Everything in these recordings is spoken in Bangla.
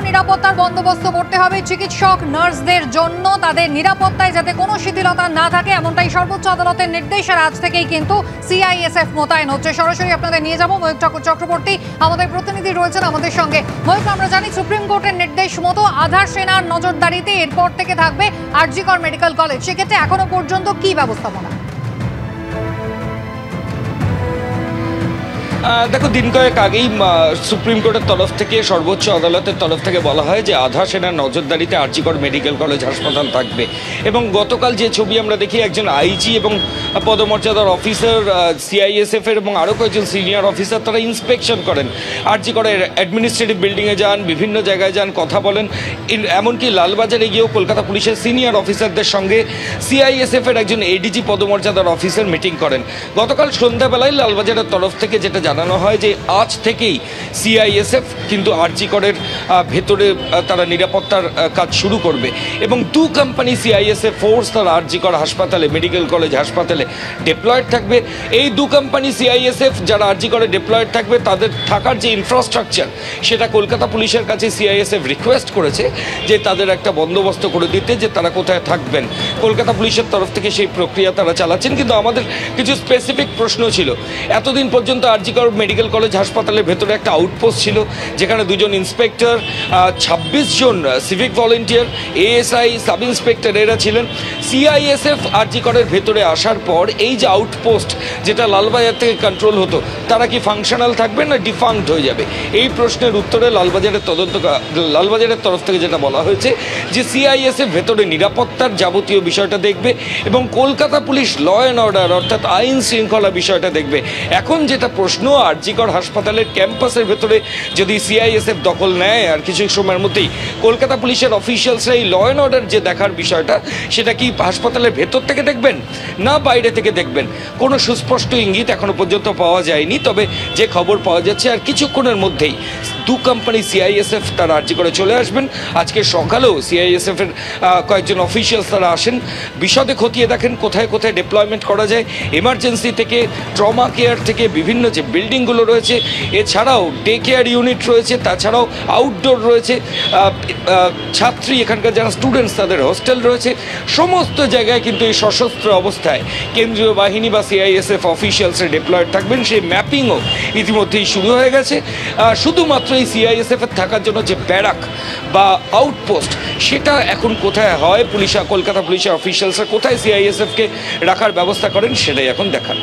নিরাপত্তার বন্দোবস্ত করতে হবে চিকিৎসক নার্সদের জন্য, তাদের নিরাপত্তায় যাতে কোনো শিথিলতা না থাকে, এমনটাই সর্বোচ্চ আদালতের নির্দেশ। আর আজ থেকেই কিন্তু সিআইএসএফ মোতায়েন হচ্ছে। সরাসরি আপনাদের নিয়ে যাব ময়ূক চক্রবর্তী, আমাদের প্রতিনিধি রয়েছেন আমাদের সঙ্গে। ময়ূক, আমরা জানি সুপ্রিম কোর্টের নির্দেশ মতো আধার সেনার নজরদারিতে এরপর থেকে থাকবে আরজি কর মেডিকেল কলেজ, সেক্ষেত্রে এখনো পর্যন্ত কি ব্যবস্থাপনা? দেখো, দিন কয়েক আগেই সুপ্রিম কোর্টের তরফ থেকে, সর্বোচ্চ আদালতের তরফ থেকে বলা হয় যে আধা সেনার নজরদারিতে আরজি কর মেডিকেল কলেজ হাসপাতাল থাকবে। এবং গতকাল যে ছবি আমরা দেখি, একজন আইজি এবং পদমর্যাদার অফিসার সিআইএসএফ এর এবং আরও কয়েকজন সিনিয়র অফিসার তারা ইন্সপেকশন করেন, আরজি করের অ্যাডমিনিস্ট্রেটিভ বিল্ডিংয়ে যান, বিভিন্ন জায়গায় যান, কথা বলেন। এমনকি লালবাজারে গিয়েও কলকাতা পুলিশের সিনিয়র অফিসারদের সঙ্গে সিআইএসএফ এর একজন এডিজি পদমর্যাদার অফিসার মিটিং করেন। গতকাল সন্ধ্যাবেলায় লালবাজারের তরফ থেকে যেটা জানানো হয় যে আজ থেকেই সিআইএসএফ কিন্তু আরজি করের ভেতরে তারা নিরাপত্তার কাজ শুরু করবে এবং দু কোম্পানি সিআইএসএফ ফোর্স তারা আরজি কর হাসপাতালে, মেডিকেল কলেজ হাসপাতালে ডিপ্লয়েড থাকবে। এই দু কোম্পানি সিআইএসএফ যারা আরজি করে ডিপ্লয়েড থাকবে, তাদের থাকার যে ইনফ্রাস্ট্রাকচার সেটা কলকাতা পুলিশের কাছে সিআইএসএফ রিকোয়েস্ট করেছে যে তাদের একটা বন্দোবস্ত করে দিতে, যে তারা কোথায় থাকবেন। কলকাতা পুলিশের তরফ থেকে সেই প্রক্রিয়া তারা চালাচ্ছেন। কিন্তু আমাদের কিছু স্পেসিফিক প্রশ্ন ছিল। এতদিন পর্যন্ত আরজি কর মেডিকেল কলেজ হাসপাতালের ভেতরে একটা আউটপোস্ট ছিল, যেখানে দুজন ইন্সপেক্টর, 26 জন civic volunteer, ASI, sub inspector এরা ছিলেন। সিআইএসএফ আরজি করের ভেতরে আসার পর এই যে আউটপোস্ট যেটা লালবাজার থেকে কন্ট্রোল হতো, তারা কি ফাংশনাল থাকবে না ডিফাঙ্কড হয়ে যাবে? এই প্রশ্নের উত্তরে লালবাজারের তরফ থেকে যেটা বলা হয়েছে যে সিআইএসএফ ভেতরে নিরাপত্তার যাবতীয় বিষয়টা দেখবে এবং Kolkata police law and order অর্থাৎ আইন শৃঙ্খলা বিষয়টা দেখবে। এখন যেটা প্রশ্ন, আরজি কর হাসপাতালের ক্যাম্পাসের ভেতরে যদি সিআইএসএফ দখল নেয় আর কিছু সময়ের মধ্যেই, কলকাতা পুলিশের অফিসিয়ালসরা এই ল অ্যান্ড অর্ডার যে দেখার বিষয়টা, সেটা কি হাসপাতালের ভেতর থেকে দেখবেন না বাইরে থেকে দেখবেন? কোনো সুস্পষ্ট ইঙ্গিত এখনো পর্যন্ত পাওয়া যায়নি। তবে যে খবর পাওয়া যাচ্ছে আর কিছুক্ষণের মধ্যেই দু কোম্পানি সিআইএসএফ তারা আরজি করে চলে আসবেন। আজকে সকালেও সিআইএসএফ এর কয়েকজন অফিসিয়ালস তারা আসেন, বিশদে খতিয়ে দেখেন কোথায় কোথায় ডিপ্লয়মেন্ট করা যায়, এমার্জেন্সি থেকে, ট্রমা কেয়ার থেকে, বিভিন্ন যে বিল্ডিংগুলো রয়েছে, এছাড়াও ডে কেয়ার ইউনিট রয়েছে, তাছাড়াও আউটডোর রয়েছে, ছাত্রী এখানকার যারা স্টুডেন্টস তাদের হোস্টেল রয়েছে। সমস্ত জায়গায় কিন্তু এই সশস্ত্র অবস্থায় কেন্দ্রীয় বাহিনী বা সিআইএসএফ অফিসিয়ালসরা ডিপ্লয়েড থাকবেন। সেই ম্যাপিংও ইতিমধ্যেই শুরু হয়ে গেছে। শুধুমাত্র এই সিআইএসএফ এর থাকার জন্য যে ব্যারাক বা আউটপোস্ট, সেটা এখন কোথায় হয়, কলকাতা পুলিশের অফিসিয়ালসরা কোথায় সিআইএসএফকে রাখার ব্যবস্থা করেন, সেটাই এখন দেখার।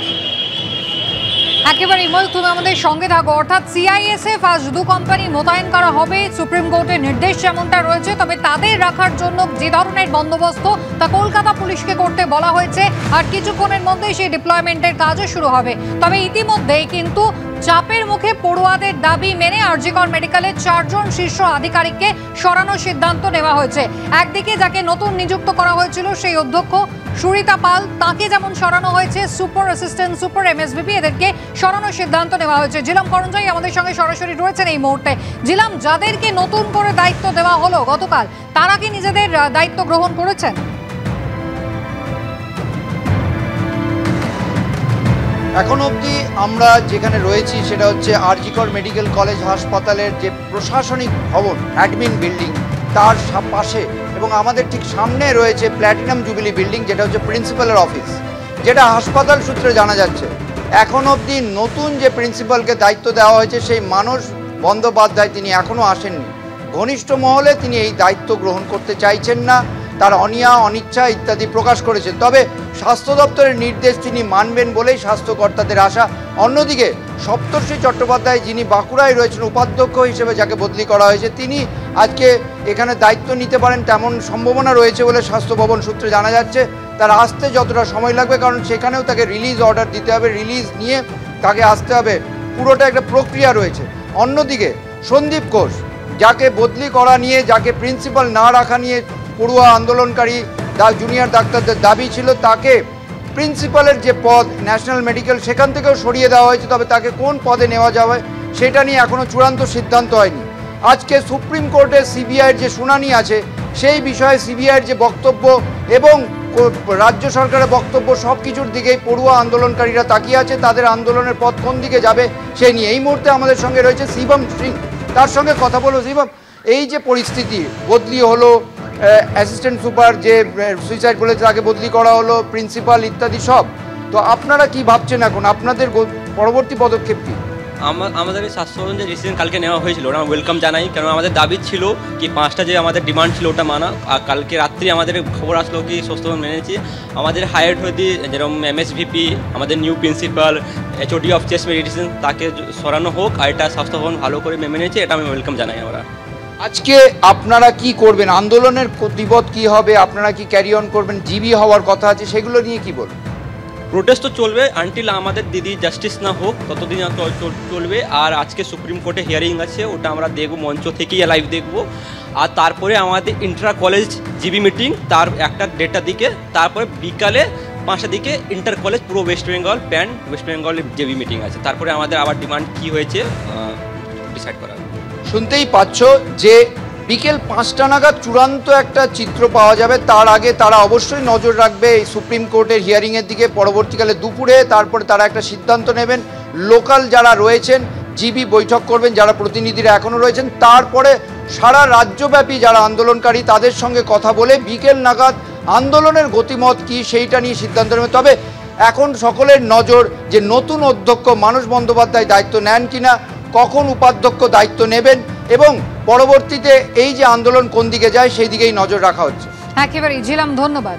একেবারে ইমল, তুমি আমাদের সঙ্গে থাকো। অর্থাৎ সিআইএসএফ আজ দু কোম্পানি মোতায়েন করা হবে, সুপ্রিম কোর্টের নির্দেশ যেমনটা রয়েছে, তবে তাদের রাখার জন্য যে ধরনের বন্দোবস্ত তা কলকাতা পুলিশকে করতে বলা হয়েছে। আর কিছুক্ষণের মধ্যেই সেই ডিপ্লয়মেন্টের কাজও শুরু হবে। তবে ইতিমধ্যেই কিন্তু চাপের মুখে পড়ুয়াদের দাবি মেনে আরজি কর মেডিকেলের 4 জন শীর্ষ আধিকারিককে সরানোর সিদ্ধান্ত নেওয়া হয়েছে। একদিকে যাকে নতুন নিযুক্ত করা হয়েছিল সেই অধ্যক্ষ সুরিতা পাল, তাকে যেমন সরানো হয়েছে, সুপার অ্যাসিস্ট্যান্ট সুপার এমএসভিপি এদেরকে সরানোর সিদ্ধান্ত নেওয়া হয়েছে। জিলাম করঞ্জাই আমাদের সঙ্গে সরাসরি রয়েছেন এই মুহূর্তে। জিলাম, যাদেরকে নতুন করে দায়িত্ব দেওয়া হলো গতকাল, তারা কি নিজেদের দায়িত্ব গ্রহণ করেছেন? এখন অবধি আমরা যেখানে রয়েছি সেটা হচ্ছে আরজি কর মেডিকেল কলেজ হাসপাতালের যে প্রশাসনিক ভবন, অ্যাডমিন বিল্ডিং, তার পাশে এবং আমাদের ঠিক সামনে রয়েছে প্ল্যাটিনাম জুবিলি বিল্ডিং, যেটা হচ্ছে প্রিন্সিপালের অফিস। যেটা হাসপাতাল সূত্রে জানা যাচ্ছে, এখন অবধি নতুন যে প্রিন্সিপালকে দায়িত্ব দেওয়া হয়েছে সেই মানস বন্দ্যোপাধ্যায় তিনি এখনও আসেননি। ঘনিষ্ঠ মহলে তিনি এই দায়িত্ব গ্রহণ করতে চাইছেন না, তার অনিয়া অনিচ্ছা ইত্যাদি প্রকাশ করেছেন। তবে স্বাস্থ্য দপ্তরের নির্দেশ তিনি মানবেন বলেই স্বাস্থ্যকর্তাদের আশা। অন্যদিকে সপ্তর্ষি চট্টোপাধ্যায়, যিনি বাঁকুড়ায় রয়েছেন উপাধ্যক্ষ হিসেবে যাকে বদলি করা হয়েছে, তিনি আজকে এখানে দায়িত্ব নিতে পারেন তেমন সম্ভাবনা রয়েছে বলে স্বাস্থ্য ভবন সূত্রে জানা যাচ্ছে। তার আসতে যতটা সময় লাগবে, কারণ সেখানেও তাকে রিলিজ অর্ডার দিতে হবে, রিলিজ নিয়ে তাকে আসতে হবে, পুরোটা একটা প্রক্রিয়া রয়েছে। অন্যদিকে সন্দীপ ঘোষ, যাকে বদলি করা নিয়ে, যাকে প্রিন্সিপাল না রাখা নিয়ে পড়ুয়া আন্দোলনকারী জুনিয়র ডাক্তারদের দাবি ছিল, তাকে প্রিন্সিপালের যে পদ ন্যাশনাল মেডিকেল, সেখান থেকেও সরিয়ে দেওয়া হয়েছে। তবে তাকে কোন পদে নেওয়া যাবে সেটা নিয়ে এখনও চূড়ান্ত সিদ্ধান্ত হয়নি। আজকে সুপ্রিম কোর্টে সিবিআইয়ের যে শুনানি আছে, সেই বিষয়ে সিবিআইয়ের যে বক্তব্য এবং রাজ্য সরকারের বক্তব্য, সব কিছুর দিকেই পড়ুয়া আন্দোলনকারীরা তাকিয়ে আছে। তাদের আন্দোলনের পথ কোন দিকে যাবে সেই নিয়ে এই মুহূর্তে আমাদের সঙ্গে রয়েছে শিবম সিং, তার সঙ্গে কথা বলবো। শিবম, এই যে পরিস্থিতি, বদলি হলো অ্যাসিস্ট্যান্ট সুপার যে সুইসাইড বলেছে তাকে বদলি করা হলো, প্রিন্সিপাল ইত্যাদি সব, তো আপনারা কি ভাবছেন এখন, আপনাদের পরবর্তী পদক্ষেপ কি? আমাদের এই স্বাস্থ্যভবন যে ডিসিশন কালকে নেওয়া হয়েছিল ওটা ওয়েলকাম জানাই, কারণ আমাদের দাবি ছিল কি 5টা যে আমাদের ডিমান্ড ছিল ওটা মানা। আর কালকে রাত্রি আমাদের খবর আসলো কি স্বাস্থ্যভবন মেনেছি। আমাদের হায়ার হয়ে যেরকম MSVP, আমাদের new principal, HOD of chest medicine তাকে সরানো হোক, আর এটা স্বাস্থ্যভবন ভালো করে মেনে নিয়েছে, এটা আমি ওয়েলকাম জানাই। আমরা আজকে আপনারা কি করবেন, আন্দোলনের প্রতিবাদ কি হবে, আপনারা কি ক্যারি অন করবেন, জিবি হওয়ার কথা আছে, সেগুলো নিয়ে কি বলবেন? প্রোটেস্ট তো চলবে আনটিল আমাদের দিদি জাস্টিস না হোক ততদিন চলবে। আর আজকে সুপ্রিম কোর্টে হিয়ারিং আছে, ওটা আমরা দেখব, মঞ্চ থেকেই লাইভ দেখব। আর তারপরে আমাদের ইন্টার কলেজ জিবি মিটিং তার একটা 1:30টার দিকে, তারপরে বিকালে 5টার দিকে ইন্টার কলেজ পুরো ওয়েস্ট বেঙ্গলের জিবি মিটিং আছে। তারপরে আমাদের আবার ডিমান্ড কি হয়েছে ডিসাইড করা। শুনতেই পাচ্ছ যে বিকেল 5টা নাগাদ চূড়ান্ত একটা চিত্র পাওয়া যাবে, তার আগে তারা অবশ্যই নজর রাখবে এই সুপ্রিম কোর্টের হিয়ারিংয়ের দিকে। পরবর্তীকালে দুপুরে তারপরে তারা একটা সিদ্ধান্ত নেবেন, লোকাল যারা রয়েছেন জিবি বৈঠক করবেন, যারা প্রতিনিধিরা এখনও রয়েছেন, তারপরে সারা রাজ্যব্যাপী যারা আন্দোলনকারী তাদের সঙ্গে কথা বলে বিকেল নাগাদ আন্দোলনের গতিমত কি সেইটা নিয়ে সিদ্ধান্ত নেবে। তবে এখন সকলের নজর যে নতুন অধ্যক্ষ মানস বন্দ্যোপাধ্যায় দায়িত্ব নেন কিনা, কখন উপাধ্যক্ষ দায়িত্ব নেবেন, এবং পরবর্তীতে এই যে আন্দোলন কোন দিকে যায় সেই দিকেই নজর রাখা হচ্ছে। একেবারেই ঝিলাম, ধন্যবাদ।